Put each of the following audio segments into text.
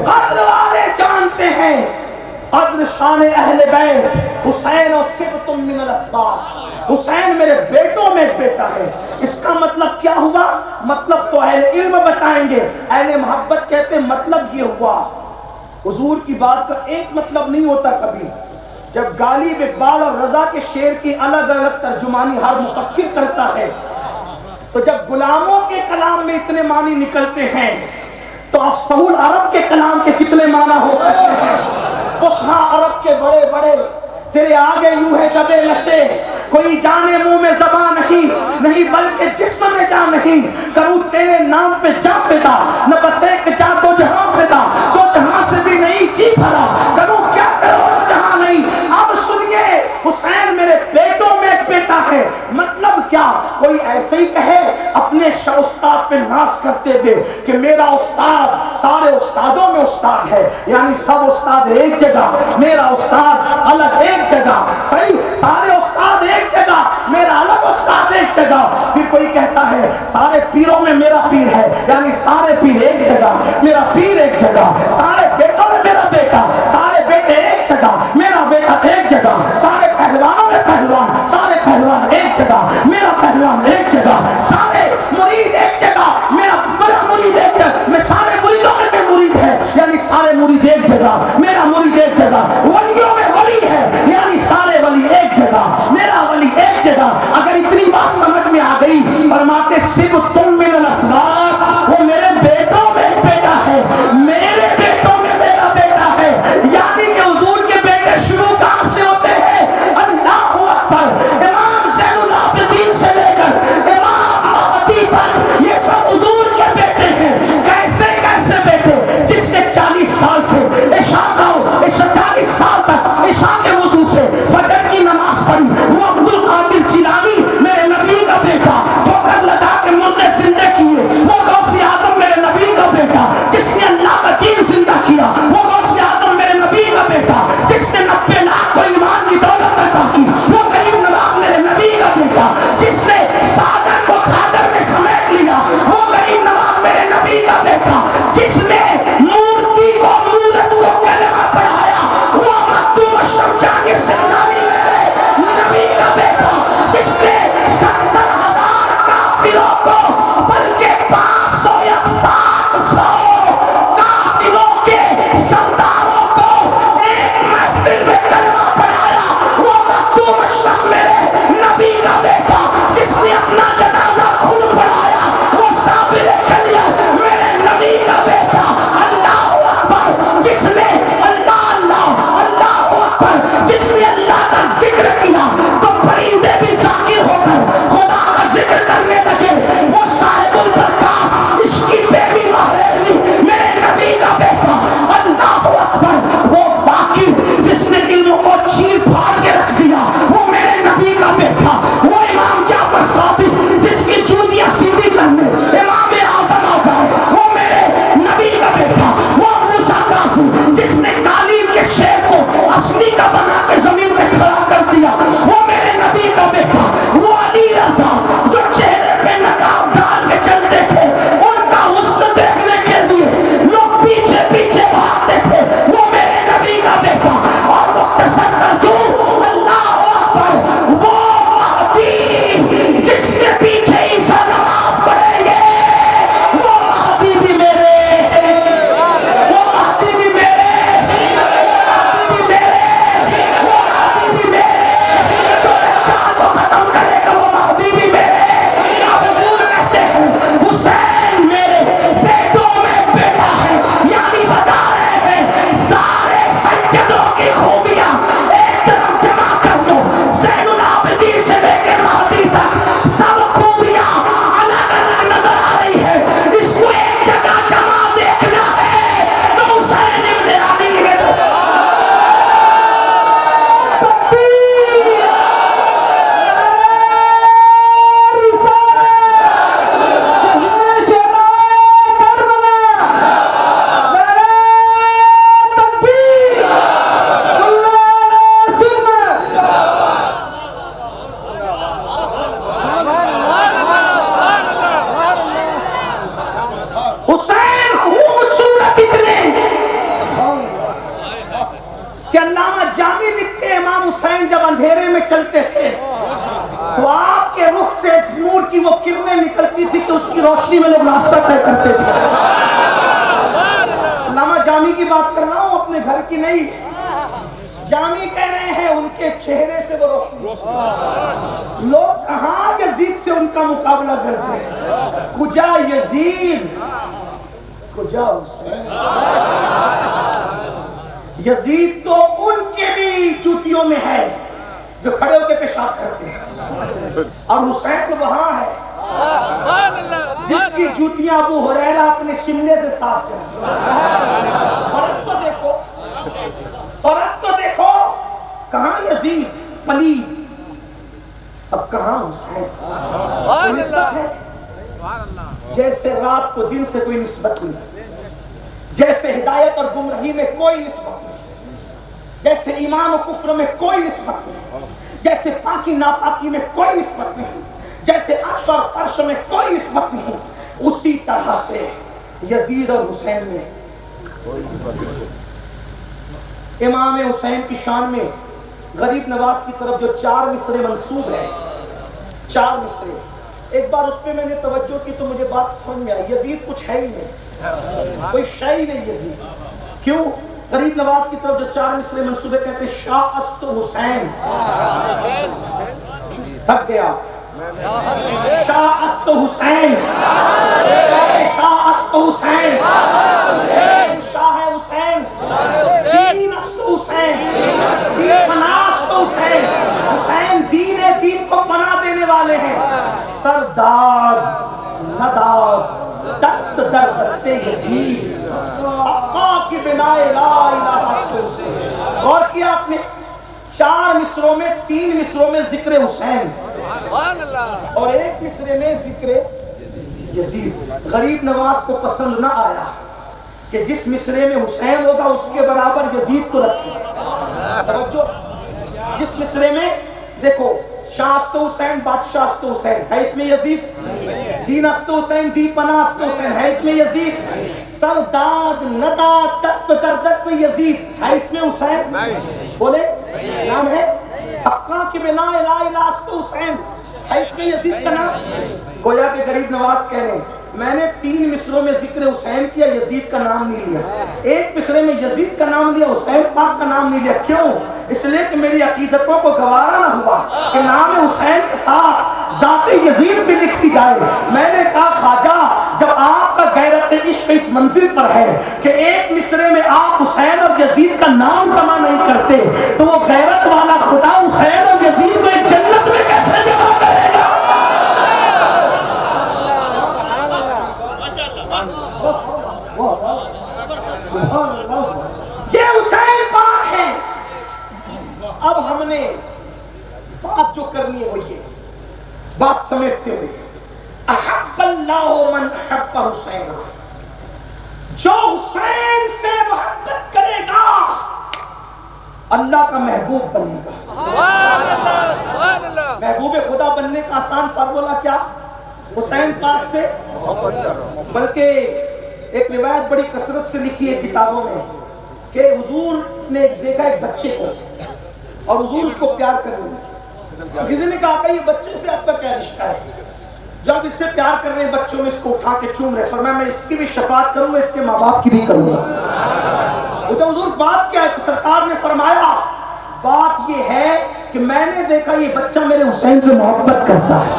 قدر والے جانتے ہیں قدر شان اہل بیت۔ حسین و سبط من الاسباط، حسین میرے بیٹوں میں ایک بیٹا ہے۔ اس کا مطلب کیا ہوا؟ مطلب تو اہل علم بتائیں گے، اہل محبت کہتے ہیں مطلب یہ ہوا۔ حضور کی بات کا ایک مطلب نہیں ہوتا کبھی۔ جب غالب، اقبال اور رضا کے شعر کی الگ الگ ترجمانی ہر مفکر کرتا ہے، تو جب غلاموں کے کلام میں اتنے معنی نکلتے ہیں تو افصح العرب کے کلام کے کتنے معنی ہو سکتے ہیں؟ فصحا عرب کے بڑے بڑے تیرے آگے یوں ہے دبے لچے، کوئی جانے منہ میں زبان نہیں بلکہ جسم میں جان نہیں، کروں تیرے نام پہ جا فدا، نہ بس ایک جا تو جہاں فدا، تو جہاں سے بھی نہیں جی بھرا، کروں کیا کرو جہاں نہیں۔ اب سنیے، حسین میرے بیٹوں میں ایک بیٹا ہے۔ مطلب کیا؟ کوئی ایسے ہی کہے اپنے استاد پہ ناز کرتے ہوئے کہ میرا استاد سارے استادوں میں استاد ہے، یعنی سب استاد ایک جگہ، میرا استاد الگ ایک جگہ، صحیح، سارے استاد ایک جگہ، میرا الگ استاد ایک جگہ۔ پھر کوئی کہتا ہے سارے پیروں میں میرا پیر ہے، یعنی سارے پیر ایک جگہ، میرا پیر ایک جگہ، سارے بیٹوں میں میرا بیٹا، سارے بیٹے ایک جگہ، میرا بیٹا ایک جگہ، سارے پہلوانوں میں پہلوان، سارے پہلوان ایک جگہ، میرا پہلوان ایک جگہ، سارے مرید ایک جگہ، میرا مرید ایک جگہ، میں سارے مریدوں میں مرید ہے، یعنی سارے مرید ایک جگہ، میرا مرید ایک جگہ، ولیوں میں ولی ہے، یعنی سارے ولی ایک جگہ، میرا ولی ایک جگہ۔ اگر اتنی بات سمجھ میں آ گئی، فرماتے سبط من الاسباط، وہ میرے بیٹوں میں ایک بیٹا ہے، میرے بیٹوں میں میرا بیٹا ہے، یعنی کہ حضور کے بیٹے شروع کہاں سے ہوتے ہیں؟ اللہ اکبر، امام زین العابدین سے لے کر امام مہدی تک، یہ سب حضور کے بیٹے ہیں۔ کیسے کیسے بیٹے؟ جس نے 40 سال سے عشاء کا 40 سال تک عشاء کے وضو سے فجر کی نماز پڑھی، وہ عبد القادر جیلانی میرے نبی کا بیٹا، ٹھوکر لگا کے مردے زندہ کیے، وہ غوث اعظم میرے نبی کا بیٹا، جس نے اللہ کا دین زندہ کیا، وہ غوث اعظم میرے نبی کا بیٹا، جس نے 90 لاکھ کو ایمان کی دولت عطا کی، وہ غریب نواز میرے نبی کا بیٹا، جس نے سادت کو کھادر میں سمیٹ لیا، وہ غریب نواز میرے نبی کا بیٹا، جس نے مورتی کو مورت کو کلمہ پڑھایا، وہ مکتوم الشمشان کے سرداری میرے نبی کا بیٹا، جس نے 70,000 کافروں کو بلکہ 500 یا 700 کافروں کے سرداروں کو ایک محفل میں کلمہ پڑھایا، وہ مکتوم اشرف میرے نبی کا بیٹا، جس نے اپنا جنازہ خود پڑھایا، وہ صابر کلیہ میرے نبی کا بیٹا۔ اللہ اکبر، جس نے اللہ اکبر، جس نے اللہ کا ذکر کیا تو پرندے بھی ذاکر ہو کر خدا کا ذکر کرنے لگے، وہ صاحب البرکات، اس کی بیوی مہرنی میرے نبی کا بیٹا۔ اللہ کہ علامہ جامی لکھتے ہیں امام حسین جب اندھیرے میں چلتے تھے تو آپ کے رخ سے نور کی وہ کرنیں نکلتی تھی کہ اس کی روشنی میں لوگ راستہ طے کرتے تھے. علامہ جامی کی بات کر رہا ہوں، اپنے گھر کی نہیں. جامی کہہ رہے ہیں ان کے چہرے سے وہ روشنی. لوگ کہاں یزید سے ان کا مقابلہ کرتے ہیں؟ کجا یزید کجا حسین. یزید تو ان کے بھی جوتیوں میں ہے جو کھڑے ہو کے پیشاب کرتے ہیں، اور حسین وہاں ہے جس کی جوتیاں ابو ہریرہ اپنے شملے سے صاف کرتے ہیں. فرق تو دیکھو، فرق تو دیکھو. کہاں یزید پلید، اب کہاں حسین. کوئی نسبت ہے؟ جیسے رات کو دن سے کوئی نسبت نہیں، جیسے ہدایت اور گمراہی میں کوئی نسبت نہیں، جیسے ایمان و کفر میں کوئی نسبت نہیں، جیسے پاکی ناپاکی میں کوئی نسبت نہیں، جیسے عرش اور فرش میں کوئی نسبت نہیں، اسی طرح سے یزید اور حسین میں کوئی نسبت نہیں. امام حسین کی شان میں غریب نواز کی طرف جو 4 مصرے منسوب ہے، 4 مصرے، ایک بار اس پہ میں نے توجہ کی تو مجھے بات سمجھ میں آئی. یزید کچھ ہے ہی نہیں، کوئی شے ہی نہیں یزید. کیوں؟ غریب نواز کی طرف جو 4 مصرے منصوبے کہتے ہیں شاہ است حسین. تھک گیا. شاہ است حسین، شاہ است حسین، شاہ حسین، دین است حسین، دین پناہ است حسین. حسین دین ہے، دین کو پناہ دینے والے ہیں. سردار نداب دست در دست یزید، حقا کی بنا لا الہ الا اللہ. غور کیا آپ نے؟ 4 مصروں میں 3 مصروں میں ذکر حسین اور 1 مصرے میں ذکر یزید. غریب نواز کو پسند نہ آیا کہ جس مصرے میں حسین ہوگا اس کے برابر یزید کو رکھیں. توجہ، جس مصرے میں دیکھو شاہ است حسین، بادشاہ است حسین، ہے اس میں یزید؟ دین است حسین، دی پناہ است حسین، ہے اس میں یزید؟ سرداد ندا دست در دست یزید، ہے اس میں حسین؟ بولے نام ہے. حقا کی بنا لا الہ است حسین، ہے اس میں یزید کا نام؟ گویا کہ غریب نواز کہہ رہے ہیں میں نے 3 مصروں میں ذکر حسین کیا، یزید کا نام نہیں لیا. 1 مصرے میں یزید کا نام لیا، حسین پاک کا نام نہیں لیا. کیوں؟ اس لیے کہ میری عقیدتوں کو گوارا نہ ہوا کہ نام حسین کے ساتھ ذات یزید بھی لکھ دی جائے. میں نے کہا خواجہ جب آپ کا غیرت عشق اس منزل پر ہے کہ 1 مصرے میں آپ حسین اور یزید کا نام جمع نہیں کرتے تو وہ غیرت والا خدا حسین اور یزید کو ایک جنت میں کیسے جمع کرے گا؟ یہ حسین پاک ہے. اب ہم نے بات جو کرنی ہے وہ یہ بات سمیٹتے ہوئے احب اللہ من احب حسین، جو حسین سے محبت کرے گا اللہ کا محبوب بنے گا. محبوب خدا بننے کا آسان فارمولا کیا؟ حسین پاک سے. بلکہ ایک روایت بڑی کثرت سے لکھی ہے کتابوں میں کہ حضور نے دیکھا ایک بچے کو اور حضور اس کو پیار کرنے لگے. کسی نے کہا کہ یہ بچے سے آپ کا کیا رشتہ ہے؟ جب اس سے پیار کر رہے ہیں بچوں میں اس کو اٹھا کے چوم رہے، فرمایا میں اس کی بھی شفاعت کروں گا، اس کے ماں باپ کی بھی کروں گا. تو حضور بات کیا ہے؟ تو سرکار نے فرمایا بات یہ ہے کہ میں نے دیکھا یہ بچہ میرے حسین سے محبت کرتا ہے،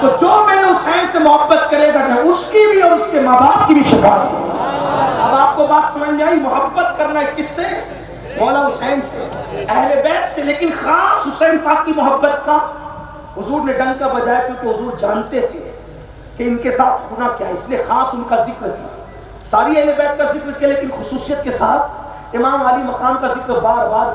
تو جو میرے حسین سے محبت کرے گا میں اس کی بھی اور اس کے ماں باپ کی بھی شفاعت کروں گا. اب آپ کو بات سمجھ میں آئی؟ محبت کرنا ہے کس سے؟ مولا حسین سے، اہل بیت سے. لیکن خاص حسین پاک کی محبت کا حضور نے ڈنکا بجایا کیونکہ حضور جانتے تھے کہ ان کے ساتھ ہونا کیا ہے، اس لیے خاص ان کا ذکر کیا. ساری اہل بیت کا ذکر کیا لیکن خصوصیت کے ساتھ امام علی مقام کا ذکر بار بار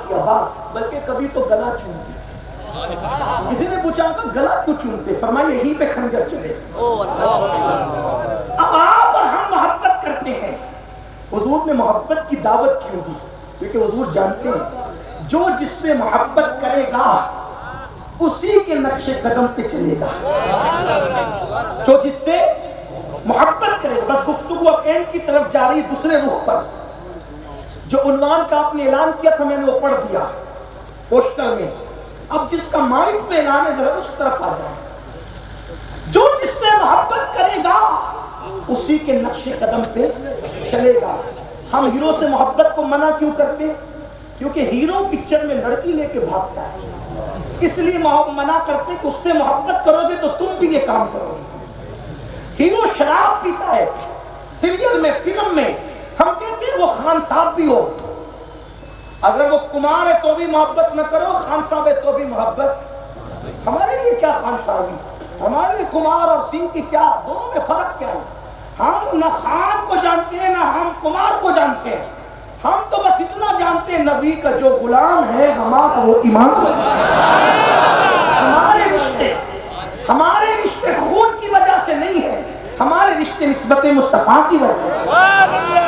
کیا، بلکہ کبھی تو گلا چومتے تھے. کسی نے پوچھا کہ گلا کیوں چومتے؟ فرمایا یہیں پہ خنجر چلے. اب آپ اور ہم محبت کرتے ہیں، حضور نے محبت کی دعوت کیوں دی؟ کیونکہ حضور جانتے ہیں جو جس سے محبت کرے گا اسی کے نقش قدم پہ چلے گا. جو جس سے محبت کرے گا. بس گفتگو اب اینڈ کی طرف جا رہی دوسرے رخ پر. جو عنوان کا آپ نے اعلان کیا تھا میں نے وہ پڑھ دیا پوسٹر میں. اب جس کا مائک پہ اعلان ہے ذرا اس طرف آ جائے. جو جس سے محبت کرے گا اسی کے نقش قدم پہ چلے گا. ہم ہیرو سے محبت کو منع کیوں کرتے؟ کیونکہ ہیرو پکچر میں لڑکی لے کے بھاگتا ہے, اس لیے منع کرتے کہ اس سے محبت کرو گے تو تم بھی یہ کام کرو گے. ہیرو شراب پیتا ہے سیریل میں, فلم میں, ہم کہتے ہیں وہ خان صاحب بھی ہو. اگر وہ کمار ہے تو بھی محبت نہ کرو, خان صاحب ہے تو بھی محبت. ہمارے لیے کیا خان صاحبی, ہمارے لیے کمار اور سنگھ کی کیا, دونوں میں فرق کیا ہے؟ ہم نہ خان کو جانتے ہیں نہ ہم کمار کو جانتے ہیں. ہم تو بس اتنا جانتے ہیں نبی کا جو غلام ہے ہمارا وہ امام. ہمارے رشتے خون کی وجہ سے نہیں ہے, ہمارے رشتے نسبت مصطفیٰ کی وجہ سے.